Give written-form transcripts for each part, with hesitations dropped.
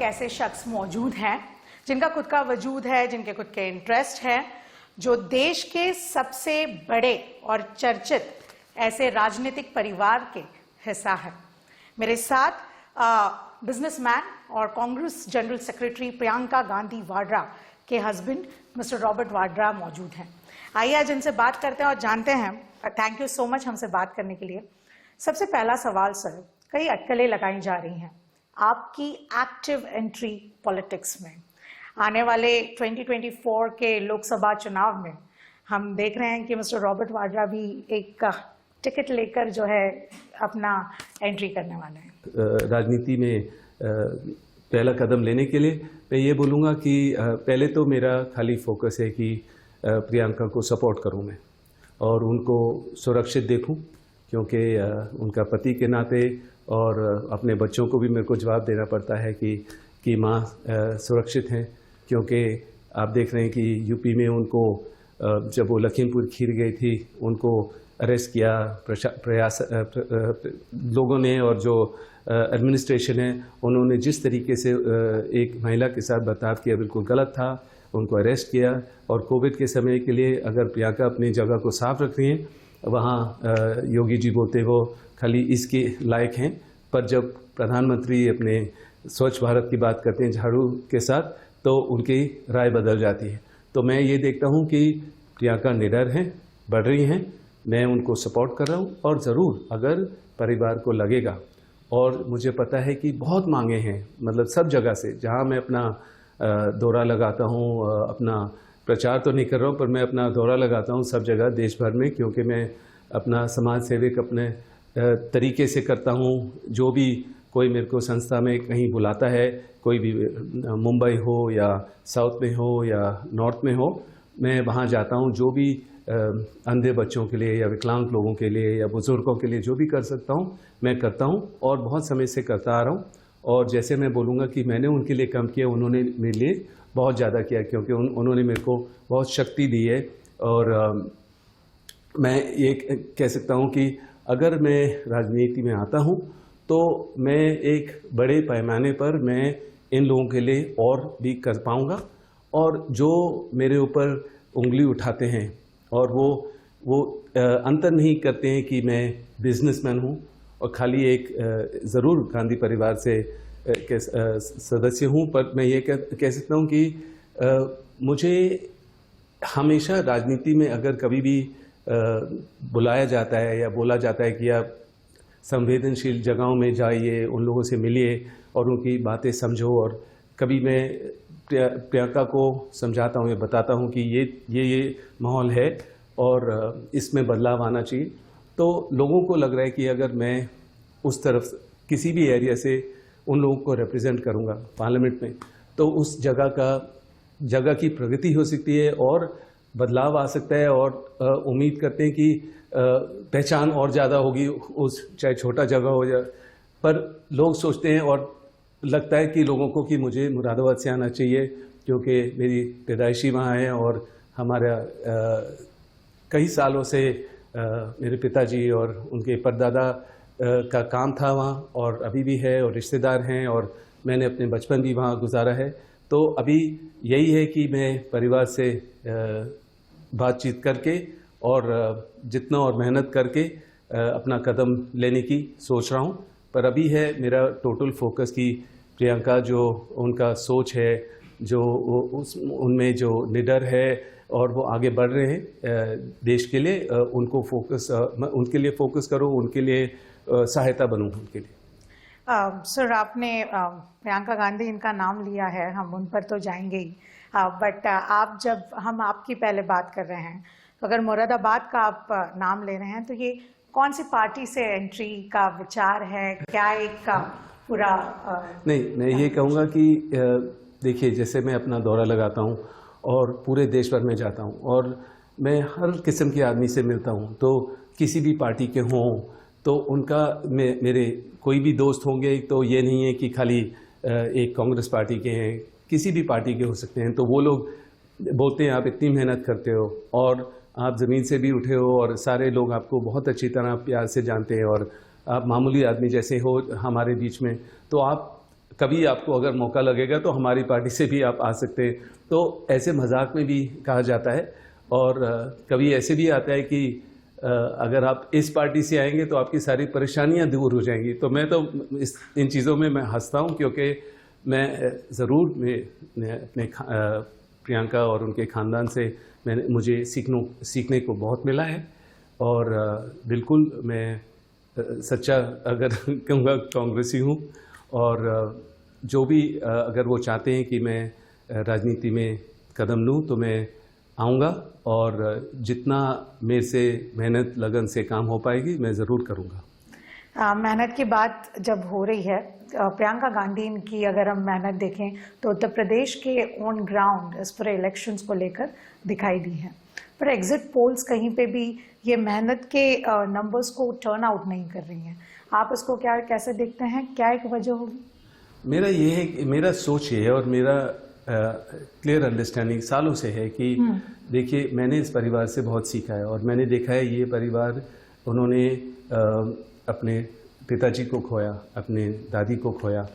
ऐसे शख्स मौजूद हैं जिनका खुद का वजूद है, जिनके खुद के इंटरेस्ट हैं, जो देश के सबसे बड़े और चर्चित ऐसे राजनीतिक परिवार के हिस्सा है। मेरे साथ बिजनेसमैन और कांग्रेस जनरल सेक्रेटरी प्रियंका गांधी वाड्रा के हस्बैंड मिस्टर रॉबर्ट वाड्रा मौजूद हैं। आइए आज इनसे बात करते हैं और जानते हैं। थैंक यू सो मच हमसे बात करने के लिए। सबसे पहला सवाल सर, कई अटकलें लगाई जा रही हैं आपकी एक्टिव एंट्री पॉलिटिक्स में। आने वाले 2024 के लोकसभा चुनाव में हम देख रहे हैं कि मिस्टर रॉबर्ट वाड्रा भी एक टिकट लेकर जो है अपना एंट्री करने वाले हैं राजनीति में। पहला कदम लेने के लिए मैं ये बोलूँगा कि पहले तो मेरा खाली फोकस है कि प्रियंका को सपोर्ट करूँ मैं और उनको सुरक्षित देखूँ, क्योंकि उनका पति के नाते और अपने बच्चों को भी मेरे को जवाब देना पड़ता है कि माँ सुरक्षित हैं। क्योंकि आप देख रहे हैं कि यूपी में उनको जब वो लखीमपुर खीर गई थी उनको अरेस्ट किया प्रयास लोगों ने, और जो एडमिनिस्ट्रेशन है उन्होंने जिस तरीके से एक महिला के साथ बर्ताव किया बिल्कुल गलत था। उनको अरेस्ट किया और कोविड के समय के लिए अगर प्रियंका अपनी जगह को साफ रख रही हैं, वहाँ योगी जी बोलते वो खाली इसके लायक हैं, पर जब प्रधानमंत्री अपने स्वच्छ भारत की बात करते हैं झाड़ू के साथ, तो उनकी राय बदल जाती है। तो मैं ये देखता हूँ कि प्रियंका निडर हैं, बढ़ रही हैं, मैं उनको सपोर्ट कर रहा हूँ। और ज़रूर अगर परिवार को लगेगा, और मुझे पता है कि बहुत मांगे हैं, मतलब सब जगह से, जहाँ मैं अपना दौरा लगाता हूँ, अपना प्रचार तो नहीं कर रहा हूँ पर मैं अपना दौरा लगाता हूँ सब जगह देश भर में, क्योंकि मैं अपना समाज सेवक अपने तरीके से करता हूँ। जो भी कोई मेरे को संस्था में कहीं बुलाता है, कोई भी मुंबई हो या साउथ में हो या नॉर्थ में हो, मैं वहाँ जाता हूँ। जो भी अंधे बच्चों के लिए या विकलांग लोगों के लिए या बुज़ुर्गों के लिए जो भी कर सकता हूँ मैं करता हूँ, और बहुत समय से करता आ रहा हूँ। और जैसे मैं बोलूँगा कि मैंने उनके लिए कम किया, उन्होंने मेरे लिए बहुत ज़्यादा किया, क्योंकि उन्होंने मेरे को बहुत शक्ति दी है। और मैं ये कह सकता हूँ कि अगर मैं राजनीति में आता हूँ तो मैं एक बड़े पैमाने पर मैं इन लोगों के लिए और भी कर पाऊँगा। और जो मेरे ऊपर उंगली उठाते हैं और वो अंतर नहीं करते हैं कि मैं बिजनेसमैन हूँ और खाली एक ज़रूर गांधी परिवार से सदस्य हूँ, पर मैं ये कह सकता हूँ कि मुझे हमेशा राजनीति में अगर कभी भी बुलाया जाता है या बोला जाता है कि आप संवेदनशील जगहों में जाइए, उन लोगों से मिलिए और उनकी बातें समझो, और कभी मैं प्रियंका को समझाता हूँ या बताता हूँ कि ये माहौल है और इसमें बदलाव आना चाहिए, तो लोगों को लग रहा है कि अगर मैं उस तरफ किसी भी एरिया से उन लोगों को रिप्रेजेंट करूँगा पार्लियामेंट में, तो उस जगह की प्रगति हो सकती है और बदलाव आ सकता है। और उम्मीद करते हैं कि पहचान और ज़्यादा होगी, उस चाहे छोटा जगह हो जाए, पर लोग सोचते हैं और लगता है कि लोगों को कि मुझे मुरादाबाद से आना चाहिए, क्योंकि मेरी पैदाइशी वहाँ है और हमारा कई सालों से मेरे पिताजी और उनके परदादा का काम था वहाँ, और अभी भी है, और रिश्तेदार हैं, और मैंने अपने बचपन भी वहाँ गुजारा है। तो अभी यही है कि मैं परिवार से बातचीत करके और जितना और मेहनत करके अपना कदम लेने की सोच रहा हूँ। पर अभी है मेरा टोटल फोकस कि प्रियंका जो उनका सोच है, जो उनमें जो निडर है और वो आगे बढ़ रहे हैं देश के लिए, उनके लिए फोकस करो, उनके लिए सहायता बनूँ उनके लिए। सर, आपने प्रियंका गांधी इनका नाम लिया है, हम उन पर तो जाएंगे ही, बट आप जब हम आपकी पहले बात कर रहे हैं, तो अगर मुरादाबाद का आप नाम ले रहे हैं, तो ये कौन सी पार्टी से एंट्री का विचार है? क्या एक पूरा नहीं, मैं ये कहूँगा कि देखिए, जैसे मैं अपना दौरा लगाता हूँ और पूरे देश भर में जाता हूँ और मैं हर किस्म के आदमी से मिलता हूँ, तो किसी भी पार्टी के हों तो उनका मेरे कोई भी दोस्त होंगे, तो ये नहीं है कि खाली एक कांग्रेस पार्टी के हैं, किसी भी पार्टी के हो सकते हैं। तो वो लोग बोलते हैं आप इतनी मेहनत करते हो और आप ज़मीन से भी उठे हो और सारे लोग आपको बहुत अच्छी तरह प्यार से जानते हैं और आप मामूली आदमी जैसे हो हमारे बीच में, तो आप कभी आपको अगर मौका लगेगा तो हमारी पार्टी से भी आप आ सकते हैं। तो ऐसे मजाक में भी कहा जाता है। और कभी ऐसे भी आता है कि अगर आप इस पार्टी से आएंगे तो आपकी सारी परेशानियां दूर हो जाएंगी। तो मैं तो इन चीज़ों में मैं हंसता हूं, क्योंकि मैं ज़रूर अपने प्रियंका और उनके ख़ानदान से मुझे सीखने को बहुत मिला है। और बिल्कुल मैं सच्चा अगर कहूँगा कांग्रेसी हूँ। और जो भी अगर वो चाहते हैं कि मैं राजनीति में कदम लूँ तो मैं आऊँगा, और जितना मेरे से मेहनत लगन से काम हो पाएगी मैं ज़रूर करूँगा। मेहनत की बात जब हो रही है, प्रियंका गांधी की अगर हम मेहनत देखें तो उत्तर प्रदेश के ऑन ग्राउंड इस पूरे इलेक्शंस को लेकर दिखाई दी है, पर एग्जिट पोल्स कहीं पे भी ये मेहनत के नंबर्स को टर्न आउट नहीं कर रही हैं। आप इसको कैसे देखते हैं, क्या एक वजह होगी? मेरा ये है कि मेरा सोच ये है और मेरा क्लियर अंडरस्टैंडिंग सालों से है कि देखिए, मैंने इस परिवार से बहुत सीखा है और मैंने देखा है ये परिवार, उन्होंने अपने पिताजी को खोया, अपने दादी को खोया,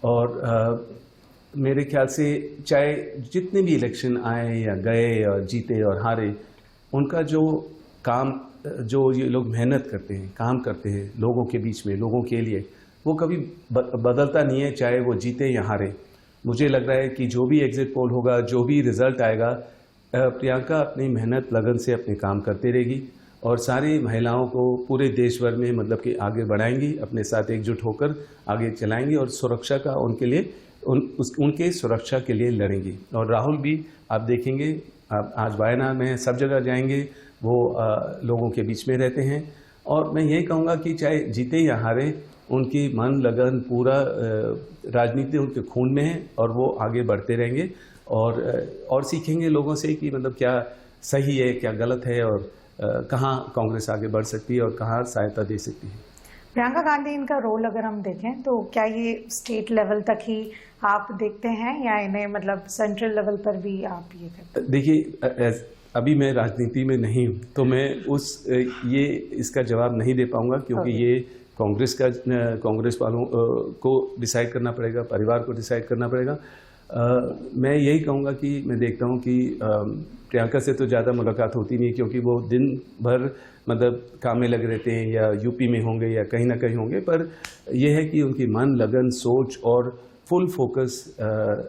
और मेरे ख्याल से चाहे जितने भी इलेक्शन आए या गए और जीते और हारे, उनका जो काम, जो ये लोग मेहनत करते हैं, काम करते हैं लोगों के बीच में, लोगों के लिए, वो कभी बदलता नहीं है, चाहे वो जीते या हारे। मुझे लग रहा है कि जो भी एग्जिट पोल होगा, जो भी रिजल्ट आएगा, प्रियंका अपनी मेहनत लगन से अपने काम करते रहेगी और सारी महिलाओं को पूरे देश भर में मतलब कि आगे बढ़ाएंगी, अपने साथ एकजुट होकर आगे चलाएंगी और सुरक्षा का उनके लिए उनके सुरक्षा के लिए लड़ेंगी। और राहुल भी आप देखेंगे, आप आज वायनाड में सब जगह जाएंगे, वो लोगों के बीच में रहते हैं। और मैं यही कहूँगा कि चाहे जीते या हारे, उनकी मन लगन पूरा राजनीति उनके खून में है और वो आगे बढ़ते रहेंगे और सीखेंगे लोगों से कि मतलब क्या सही है, क्या गलत है, और कहाँ कांग्रेस आगे बढ़ सकती है और कहाँ सहायता दे सकती है। प्रियंका गांधी इनका रोल अगर हम देखें तो क्या ये स्टेट लेवल तक ही आप देखते हैं या इन्हें मतलब सेंट्रल लेवल पर भी आप ये करते हैं? देखिए, अभी मैं राजनीति में नहीं हूँ तो मैं इसका जवाब नहीं दे पाऊंगा, क्योंकि ये कांग्रेस वालों को डिसाइड करना पड़ेगा, परिवार को डिसाइड करना पड़ेगा। मैं यही कहूँगा कि मैं देखता हूँ कि प्रियंका से तो ज़्यादा मुलाकात होती नहीं, क्योंकि वो दिन भर मतलब काम में लगे रहते हैं, या यूपी में होंगे या कहीं ना कहीं होंगे। पर यह है कि उनकी मन लगन, सोच और फुल फोकस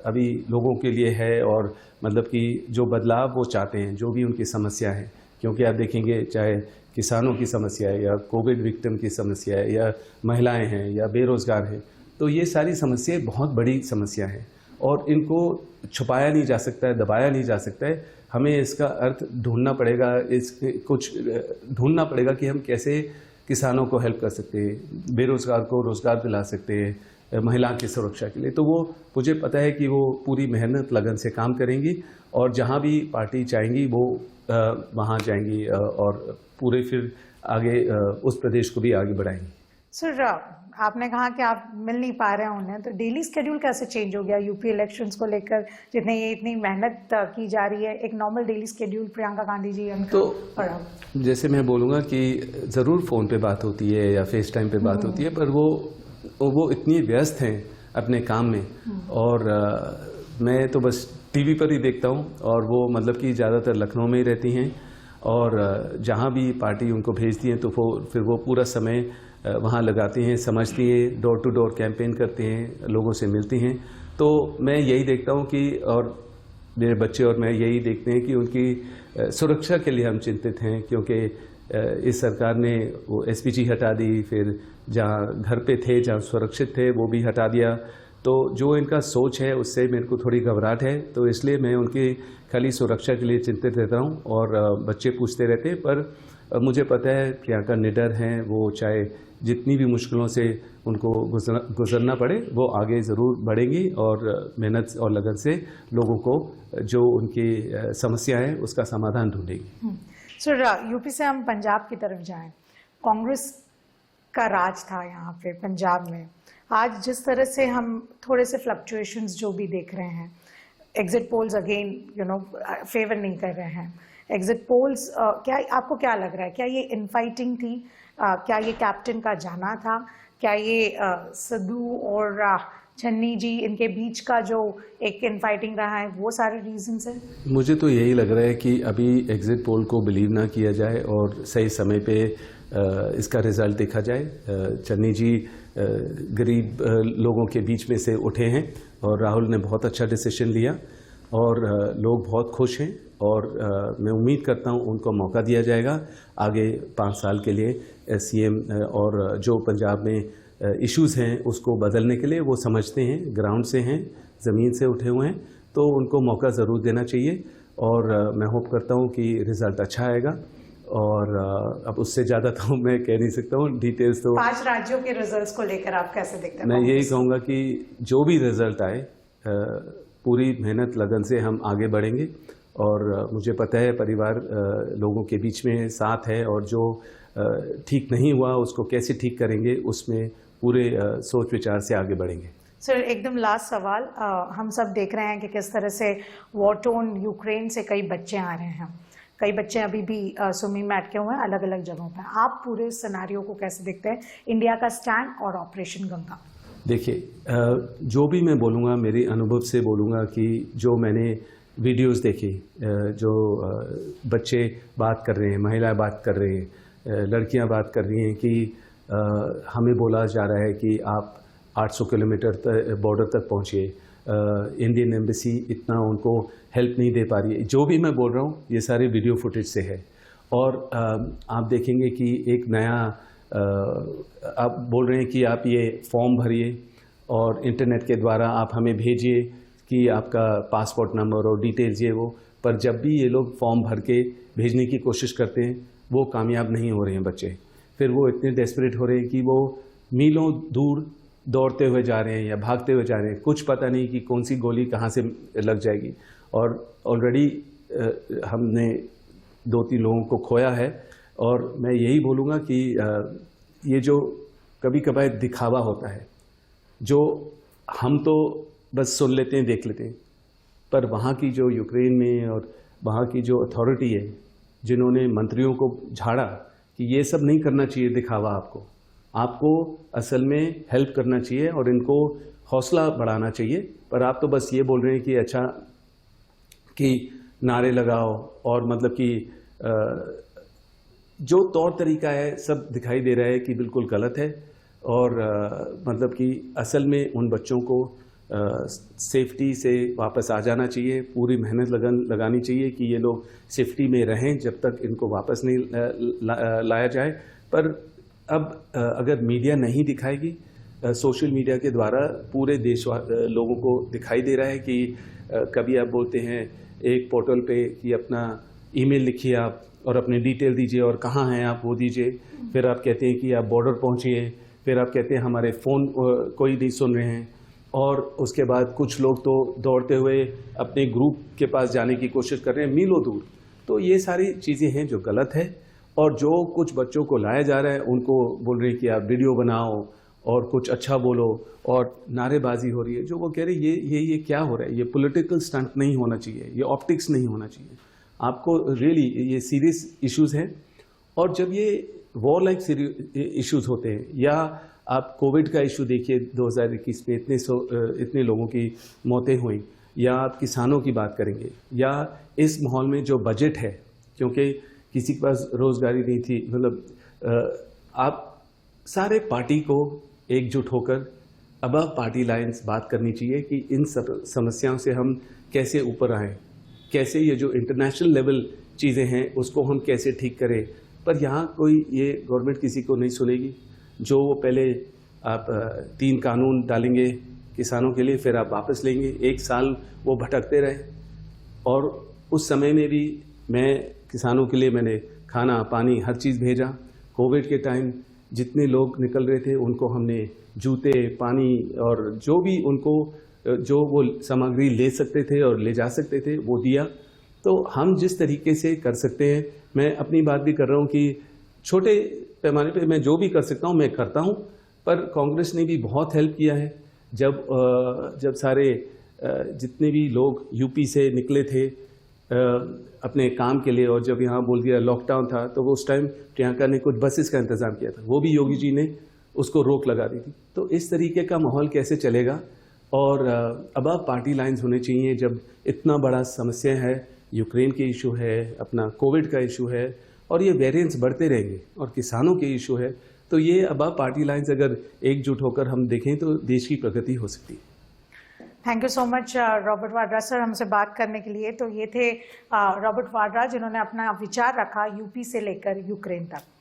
अभी लोगों के लिए है, और मतलब कि जो बदलाव वो चाहते हैं, जो भी उनकी समस्या है, क्योंकि आप देखेंगे चाहे किसानों की समस्या है या कोविड विक्टिम की समस्या है या महिलाएं हैं या बेरोज़गार हैं, तो ये सारी समस्याएं बहुत बड़ी समस्या है और इनको छुपाया नहीं जा सकता है, दबाया नहीं जा सकता है। हमें इसका अर्थ ढूंढना पड़ेगा, कुछ ढूंढना पड़ेगा कि हम कैसे किसानों को हेल्प कर सकते हैं, बेरोज़गार को रोज़गार दिला सकते हैं, महिला की सुरक्षा के लिए। तो वो मुझे पता है कि वो पूरी मेहनत लगन से काम करेंगी और जहाँ भी पार्टी चाहेंगी वो वहाँ जाएंगी और पूरे फिर आगे उस प्रदेश को भी आगे बढ़ाएंगी। सर, आपने कहा कि आप मिल नहीं पा रहे हैं उन्हें, तो डेली स्केड्यूल कैसे चेंज हो गया यूपी इलेक्शंस को लेकर? जितने ये इतनी मेहनत की जा रही है, एक normal daily schedule Priyanka Gandhi ji तो जैसे मैं बोलूँगा कि ज़रूर फ़ोन पे बात होती है या फेस टाइम पे बात होती है, पर वो इतनी व्यस्त हैं अपने काम में, और मैं तो बस टीवी पर ही देखता हूँ, और वो मतलब कि ज़्यादातर लखनऊ में ही रहती हैं, और जहाँ भी पार्टी उनको भेजती हैं तो फिर वो पूरा समय वहाँ लगाती हैं, समझती हैं, डोर टू डोर कैंपेन करती हैं, लोगों से मिलती हैं। तो मैं यही देखता हूँ कि, और मेरे बच्चे और मैं यही देखते हैं कि उनकी सुरक्षा के लिए हम चिंतित हैं, क्योंकि इस सरकार ने वो एसपीजी हटा दी, फिर जहाँ घर पे थे, जहाँ सुरक्षित थे, वो भी हटा दिया। तो जो इनका सोच है उससे मेरे को थोड़ी घबराहट है, तो इसलिए मैं उनकी खाली सुरक्षा के लिए चिंतित रहता हूँ। और बच्चे पूछते रहते हैं, पर मुझे पता है प्रियंका निडर हैं, वो चाहे जितनी भी मुश्किलों से उनको गुजरना पड़े, वो आगे ज़रूर बढ़ेंगी और मेहनत और लगन से लोगों को जो उनकी समस्या है उसका समाधान ढूंढेगी। सर, यूपी से हम पंजाब की तरफ जाएं, कांग्रेस का राज था यहाँ पे पंजाब में। आज जिस तरह से हम थोड़े से फ्लक्चुएशंस जो भी देख रहे हैं, एग्जिट पोल्स अगेन फेवर नहीं कर रहे हैं। एग्जिट पोल्स क्या आपको क्या लग रहा है, क्या ये इनफाइटिंग थी? क्या ये कैप्टन का जाना था? क्या ये सिद्धू और छन्नी जी, इनके बीच का जो एक इनफाइटिंग रहा है, वो सारे रीजंस हैं? मुझे तो यही लग रहा है कि अभी एग्जिट पोल को बिलीव ना किया जाए और सही समय पे इसका रिजल्ट देखा जाए। चन्नी जी गरीब लोगों के बीच में से उठे हैं और राहुल ने बहुत अच्छा डिसीजन लिया और लोग बहुत खुश हैं और मैं उम्मीद करता हूं उनको मौका दिया जाएगा आगे 5 साल के लिए सीएम और जो पंजाब में इश्यूज़ हैं उसको बदलने के लिए। वो समझते हैं, ग्राउंड से हैं, ज़मीन से उठे हुए हैं, तो उनको मौका ज़रूर देना चाहिए और मैं होप करता हूं कि रिज़ल्ट अच्छा आएगा। और अब उससे ज़्यादा तो मैं कह नहीं सकता हूँ, डिटेल्स तो 5 राज्यों के रिजल्ट्स को लेकर आप कैसे देखते हैं? मैं यही कहूँगा कि जो भी रिजल्ट आए पूरी मेहनत लगन से हम आगे बढ़ेंगे और मुझे पता है परिवार लोगों के बीच में साथ है और जो ठीक नहीं हुआ उसको कैसे ठीक करेंगे उसमें पूरे सोच विचार से आगे बढ़ेंगे। सर, एकदम लास्ट सवाल, हम सब देख रहे हैं कि किस तरह से वॉर टोन यूक्रेन से कई बच्चे आ रहे हैं, कई बच्चे अभी भी स्विमिंग में अटके हुए हैं अलग अलग जगहों पर। आप पूरे सिनेरियो को कैसे देखते हैं, इंडिया का स्टैंड और ऑपरेशन गंगा? देखिए, जो भी मैं बोलूँगा मेरे अनुभव से बोलूँगा कि जो मैंने वीडियोस देखी, जो बच्चे बात कर रहे हैं, महिलाएं बात कर रही हैं, लड़कियां बात कर रही हैं कि हमें बोला जा रहा है कि आप 800 किलोमीटर बॉर्डर तक पहुँचिए, इंडियन एम्बेसी इतना उनको हेल्प नहीं दे पा रही है। जो भी मैं बोल रहा हूँ ये सारे वीडियो फुटेज से है और आप देखेंगे कि एक नया आप बोल रहे हैं कि आप ये फॉर्म भरिए और इंटरनेट के द्वारा आप हमें भेजिए कि आपका पासपोर्ट नंबर और डिटेल्स ये वो, पर जब भी ये लोग फॉर्म भर के भेजने की कोशिश करते हैं वो कामयाब नहीं हो रहे हैं बच्चे। फिर वो इतने डेस्परेट हो रहे हैं कि वो मीलों दूर दौड़ते हुए जा रहे हैं या भागते हुए जा रहे हैं, कुछ पता नहीं कि कौन सी गोली कहाँ से लग जाएगी। और ऑलरेडी हमने 2-3 लोगों को खोया है और मैं यही बोलूँगा कि ये जो कभी कभार दिखावा होता है, जो हम तो बस सुन लेते हैं, देख लेते हैं, पर वहाँ की जो यूक्रेन में और वहाँ की जो अथॉरिटी है जिन्होंने मंत्रियों को झाड़ा कि ये सब नहीं करना चाहिए दिखावा, आपको असल में हेल्प करना चाहिए और इनको हौसला बढ़ाना चाहिए। पर आप तो बस ये बोल रहे हैं कि अच्छा कि नारे लगाओ और मतलब कि जो तौर तरीका है सब दिखाई दे रहा है कि बिल्कुल गलत है और मतलब कि असल में उन बच्चों को सेफ्टी से वापस आ जाना चाहिए, पूरी मेहनत लगानी चाहिए कि ये लोग सेफ्टी में रहें जब तक इनको वापस नहीं लाया जाए। पर अब अगर मीडिया नहीं दिखाएगी, सोशल मीडिया के द्वारा पूरे देश लोगों को दिखाई दे रहा है कि कभी आप बोलते हैं एक पोर्टल पे कि अपना ईमेल लिखिए आप और अपने डिटेल दीजिए और कहाँ हैं आप वो दीजिए, फिर आप कहते हैं कि आप बॉर्डर पहुँचिए, फिर आप कहते हैं हमारे फ़ोन कोई नहीं सुन रहे हैं, और उसके बाद कुछ लोग तो दौड़ते हुए अपने ग्रुप के पास जाने की कोशिश कर रहे हैं मीलों दूर। तो ये सारी चीज़ें हैं जो गलत है और जो कुछ बच्चों को लाया जा रहा है उनको बोल रहे हैं कि आप वीडियो बनाओ और कुछ अच्छा बोलो और नारेबाजी हो रही है। जो वो कह रहे हैं ये क्या हो रहा है, ये पॉलिटिकल स्टंट नहीं होना चाहिए, ये ऑप्टिक्स नहीं होना चाहिए, आपको रियली ये सीरियस इश्यूज़ हैं। और जब ये वॉर लाइक इश्यूज़ होते हैं या आप कोविड का इशू देखिए 2021 में इतने लोगों की मौतें हुई, या आप किसानों की बात करेंगे, या इस माहौल में जो बजट है क्योंकि किसी के पास रोजगारी नहीं थी, मतलब आप सारे पार्टी को एकजुट होकर अबव पार्टी लाइन्स बात करनी चाहिए कि इन सब समस्याओं से हम कैसे ऊपर आएँ, कैसे ये जो इंटरनेशनल लेवल चीज़ें हैं उसको हम कैसे ठीक करें। पर यहाँ कोई ये गवर्नमेंट किसी को नहीं सुनेगी। जो वो पहले आप 3 कानून डालेंगे किसानों के लिए, फिर आप वापस लेंगे, 1 साल वो भटकते रहे। और उस समय में भी मैं किसानों के लिए मैंने खाना पानी हर चीज़ भेजा। कोविड के टाइम जितने लोग निकल रहे थे उनको हमने जूते पानी और जो भी उनको जो वो सामग्री ले सकते थे और ले जा सकते थे वो दिया। तो हम जिस तरीके से कर सकते हैं, मैं अपनी बात भी कर रहा हूँ कि छोटे पैमाने पे मैं जो भी कर सकता हूँ मैं करता हूँ, पर कांग्रेस ने भी बहुत हेल्प किया है। जब सारे जितने भी लोग यूपी से निकले थे अपने काम के लिए और जब यहाँ बोल दिया लॉकडाउन था, तो वो उस टाइम प्रियंका ने कुछ बसेस का इंतज़ाम किया था, वो भी योगी जी ने उसको रोक लगा दी थी। तो इस तरीके का माहौल कैसे चलेगा और अब पार्टी लाइंस होने चाहिए। जब इतना बड़ा समस्या है, यूक्रेन के इशू है, अपना कोविड का इशू है, और ये वेरिएंट्स बढ़ते रहेंगे, और किसानों के इशू है, तो ये अब पार्टी लाइंस अगर एकजुट होकर हम देखें तो देश की प्रगति हो सकती है। Thank you so much Robert Vadra sir हमसे बात करने के लिए। तो ये थे रॉबर्ट वाड्रा जिन्होंने अपना विचार रखा यूपी से लेकर यूक्रेन तक।